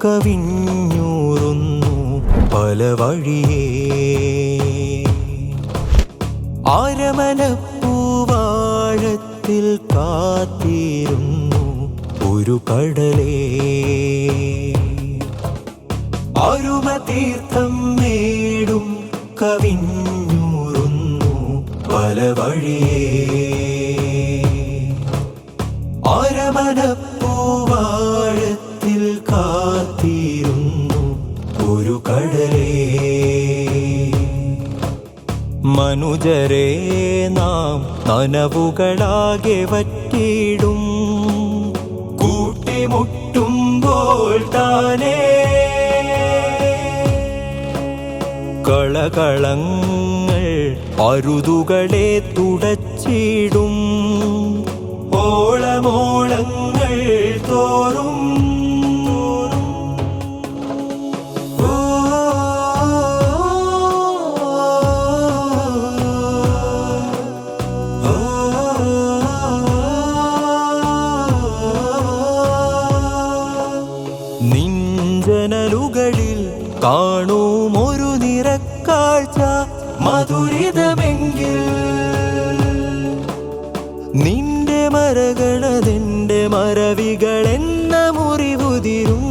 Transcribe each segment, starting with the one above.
കവിഞ്ഞൂറുന്നു പല വഴിയേ. ആരമനപ്പൂവാഴത്തിൽ കാത്തിരുന്നു ഒരു കടലേ. അരുമതീർത്ഥം മേടും കവിഞ്ഞൂറുന്നു പല വഴിയേ. അരമനപ്പൂവാഴത്തിൽ കാത്തിരുന്നു ഒരു കടലേ. മനുജരേ നാം നനവുകളാകെ വറ്റിയിടും കൂട്ടിമുട്ടുമ്പോൾ താനേ. കളകളങ്ങൾ അരുതുകളെ തുടച്ചിടും ഓളമോളങ്ങൾ തോറും. നിഞ്ചനലുകളിൽ കാണുമൊരു നിറക്കാഴ്ച മധുരിതമെങ്കിൽ നിന്റെ മരകളതെന്റെ മരവികളെന്ന മുറിവുതിരും.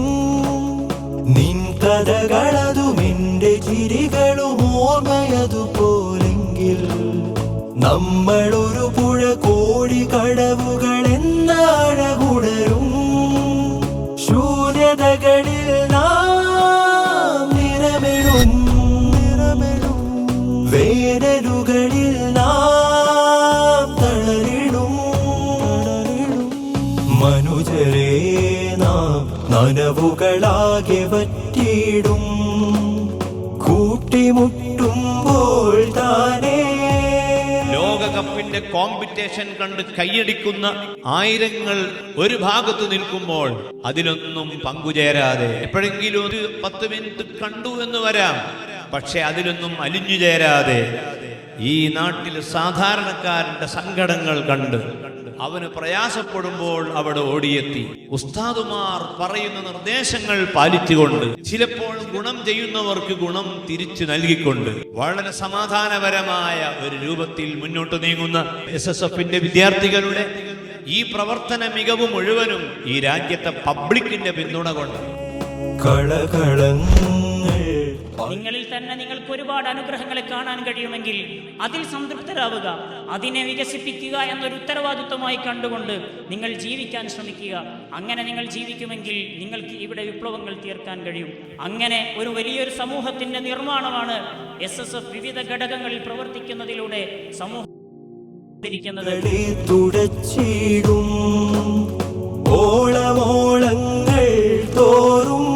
നിൻ കഥകളതുമെന്റെ ചിരികളും ഓർമ്മയതുപോലെങ്കിൽ നമ്മളൊരു പുഴ കോടി കടവുകളെന്ന അഴകുടരും. ശൂന്യതകളിൽ നാം നിറമെഴും വേനലുകളിൽ നാം തളരിടും. മനുജരേ നാം നനവുകളാകെ വറ്റിയിടും കൂട്ടിമുട്ടുമ്പോൾ താനേ. ലോകകപ്പിന്റെ കോമ്പറ്റീഷൻ കണ്ട് കൈയടിക്കുന്ന ആയിരങ്ങൾ ഒരു ഭാഗത്ത് നിൽക്കുമ്പോൾ അതിലൊന്നും പങ്കുചേരാതെ എപ്പോഴെങ്കിലും ഒരു 10 മിനിറ്റ് കണ്ടു എന്ന് വരാം, പക്ഷെ അതിലൊന്നും അലിഞ്ഞു ചേരാതെ ഈ നാട്ടിൽ സാധാരണക്കാരന്റെ സങ്കടങ്ങൾ കണ്ട് അവന് പ്രയാസപ്പെടുമ്പോൾ അവിടെ ഓടിയെത്തി ഉസ്താദുമാർ പറയുന്ന നിർദ്ദേശങ്ങൾ പാലിച്ചുകൊണ്ട് ചിലപ്പോൾ ഗുണം ചെയ്യുന്നവർക്ക് ഗുണം തിരിച്ചു നൽകിക്കൊണ്ട് വളരെ സമാധാനപരമായ ഒരു രൂപത്തിൽ മുന്നോട്ട് നീങ്ങുന്ന SSFന്റെ വിദ്യാർത്ഥികളുടെ ഈ പ്രവർത്തന മികവ് മുഴുവനും ഈ രാജ്യത്തെ പബ്ലിക്കിന്റെ പിന്തുണ കൊണ്ട്. നിങ്ങളിൽ തന്നെ നിങ്ങൾക്ക് ഒരുപാട് അനുഗ്രഹങ്ങളെ കാണാൻ കഴിയുമെങ്കിൽ അതിൽ സംതൃപ്തരാവുക, അതിനെ വികസിപ്പിക്കുക എന്നൊരു ഉത്തരവാദിത്വമായി കണ്ടുകൊണ്ട് നിങ്ങൾ ജീവിക്കാൻ ശ്രമിക്കുക. അങ്ങനെ നിങ്ങൾ ജീവിക്കുമെങ്കിൽ നിങ്ങൾക്ക് ഇവിടെ വിപ്ലവങ്ങൾ തീർക്കാൻ കഴിയും. അങ്ങനെ ഒരു വലിയൊരു സമൂഹത്തിന്റെ നിർമ്മാണമാണ് SSF വിവിധ ഘടകങ്ങളിൽ പ്രവർത്തിക്കുന്നതിലൂടെ സമൂഹം ഓളമോളങ്ങൾ തോറും.